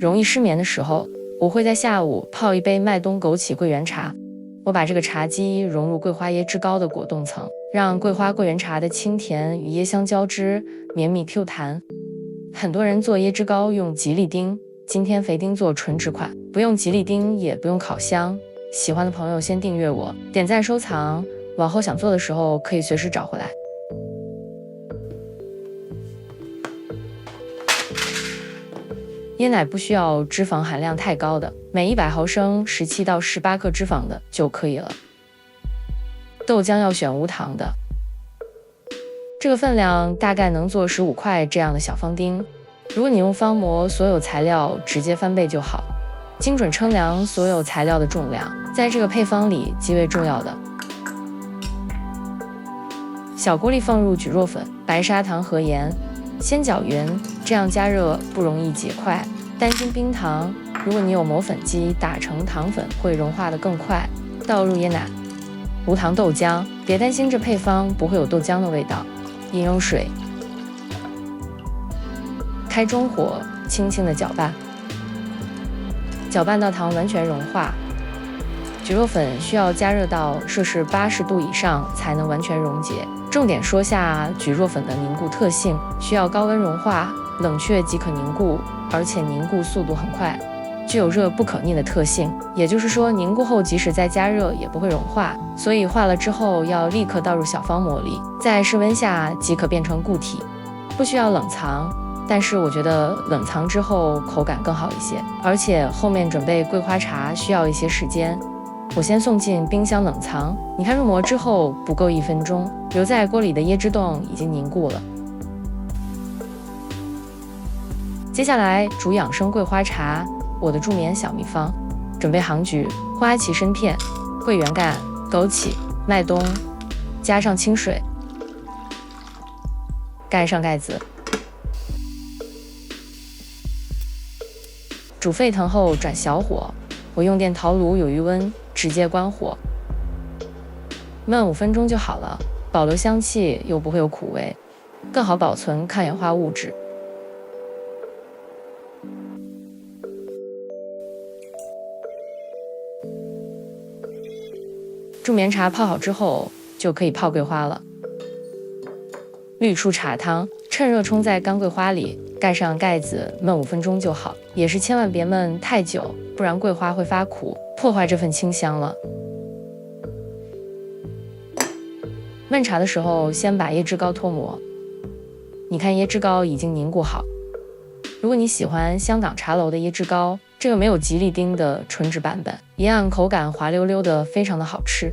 容易失眠的时候，我会在下午泡一杯麦冬枸杞桂圆茶。我把这个茶基融入桂花椰汁膏的果冻层，让桂花桂圆茶的清甜与椰香交织，绵密 Q 弹。很多人做椰汁膏用吉利丁，今天肥丁做纯植款，不用吉利丁，也不用烤箱。喜欢的朋友先订阅我，点赞收藏，往后想做的时候可以随时找回来。椰奶不需要脂肪含量太高的，每100毫升17到18克脂肪的就可以了。豆浆要选无糖的，这个分量大概能做15块这样的小方丁。如果你用方模，所有材料直接翻倍就好。精准称量所有材料的重量，在这个配方里极为重要的。小锅里放入蒟蒻粉、白砂糖和盐，先搅匀，这样加热不容易结块。担心冰糖，如果你有磨粉机，打成糖粉会融化得更快。倒入椰奶，无糖豆浆，别担心这配方不会有豆浆的味道。饮用水，开中火，轻轻的搅拌，搅拌到糖完全融化。蒟蒻粉需要加热到摄氏80度以上才能完全溶解。重点说下蒟蒻粉的凝固特性，需要高温融化，冷却即可凝固，而且凝固速度很快，具有热不可逆的特性，也就是说凝固后即使再加热也不会融化，所以化了之后要立刻倒入小方模里，在室温下即可变成固体，不需要冷藏。但是我觉得冷藏之后口感更好一些，而且后面准备桂花茶需要一些时间，我先送进冰箱冷藏。你看入模之后不够1分钟，留在锅里的椰汁冻已经凝固了。接下来煮养生桂花茶，我的助眠小秘方：准备杭菊、花旗参片、桂圆干、枸杞、麦冬，加上清水，盖上盖子，煮沸腾后转小火，我用电陶炉有余温，直接关火，焖5分钟就好了，保留香气又不会有苦味，更好保存抗氧化物质。助眠茶泡好之后，就可以泡桂花了。滤出茶汤，趁热冲在干桂花里，盖上盖子，焖5分钟就好。也是千万别焖太久，不然桂花会发苦，破坏这份清香了。焖茶的时候，先把椰汁膏脱模。你看椰汁膏已经凝固好。如果你喜欢香港茶楼的椰汁膏，这个没有吉利丁的纯植版本，一样口感滑溜溜的，非常的好吃。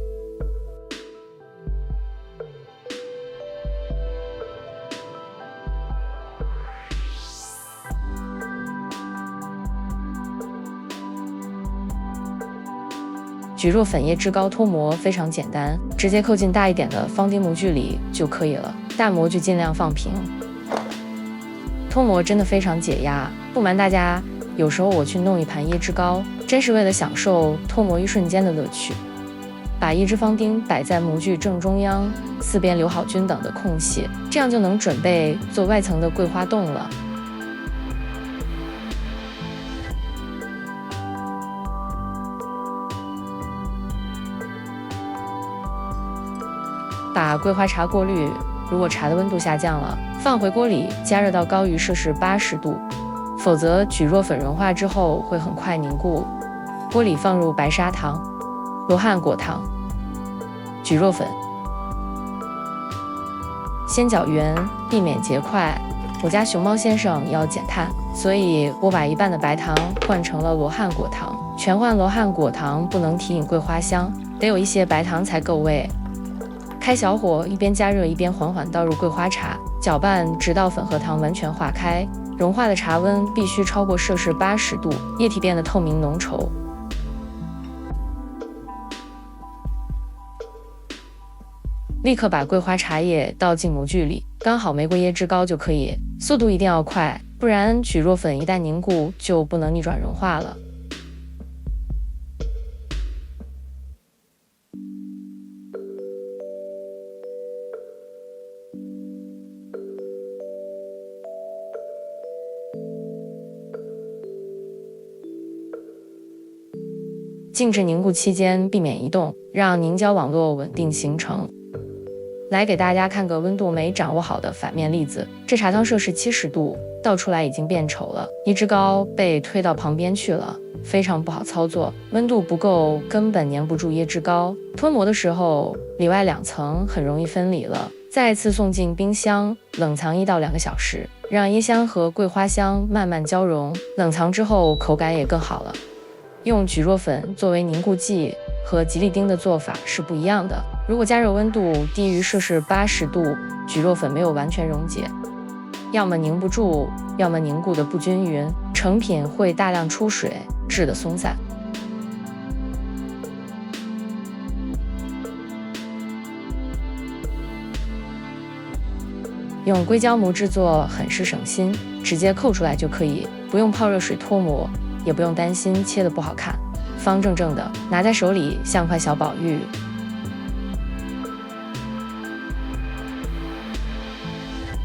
蒟蒻粉椰汁膏脱模非常简单，直接扣进大一点的方丁模具里就可以了，大模具尽量放平。脱模真的非常解压，不瞒大家，有时候我去弄一盘椰汁膏，真是为了享受脱模一瞬间的乐趣。把椰汁方丁摆在模具正中央，4边留好均等的空隙，这样就能准备做外层的桂花冻了。把桂花茶过滤，如果茶的温度下降了，放回锅里加热到高于摄氏80度，否则蒟蒻粉融化之后会很快凝固。锅里放入白砂糖、罗汉果糖、蒟蒻粉，先搅匀，避免结块。我家熊猫先生要减碳，所以我把一半的白糖换成了罗汉果糖。全换罗汉果糖不能提引桂花香，得有一些白糖才够味。开小火，一边加热一边缓缓倒入桂花茶，搅拌直到粉和糖完全化开。融化的茶温必须超过摄氏80度，液体变得透明浓稠。立刻把桂花茶叶倒进模具里，刚好玫瑰椰汁膏就可以，速度一定要快，不然蒟蒻粉一旦凝固就不能逆转融化了。静置凝固期间避免移动，让凝胶网络稳定形成。来给大家看个温度没掌握好的反面例子，这茶汤摄氏70度，倒出来已经变稠了，椰汁膏被推到旁边去了，非常不好操作，温度不够根本粘不住椰汁膏，吞磨的时候里外两层很容易分离了。再次送进冰箱冷藏1到2个小时，让椰香和桂花香慢慢交融，冷藏之后口感也更好了。用蒟蒻粉作为凝固剂和吉利丁的做法是不一样的，如果加热温度低于摄氏80度，蒟蒻粉没有完全溶解，要么凝不住，要么凝固的不均匀，成品会大量出水，质的松散。用硅胶模制作很是省心，直接扣出来就可以，不用泡热水脱模，也不用担心切的不好看，方正正的，拿在手里像块小宝玉。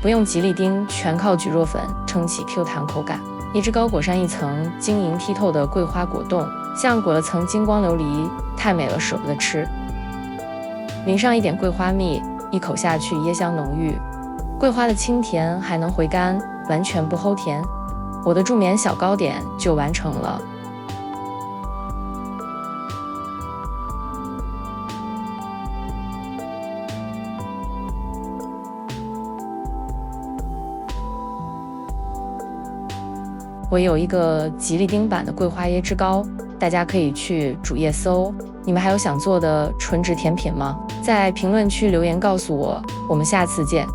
不用吉利丁，全靠蒟蒻粉撑起 Q 弹口感。椰汁膏裹上一层晶莹剔透的桂花果冻，像裹了层金光琉璃，太美了，舍不得吃。淋上一点桂花蜜，一口下去，椰香浓郁，桂花的清甜还能回甘，完全不齁甜。我的助眠小糕点就完成了。我有一个吉利丁版的桂花椰汁膏，大家可以去主页搜。你们还有想做的纯植甜品吗？在评论区留言告诉我，我们下次见。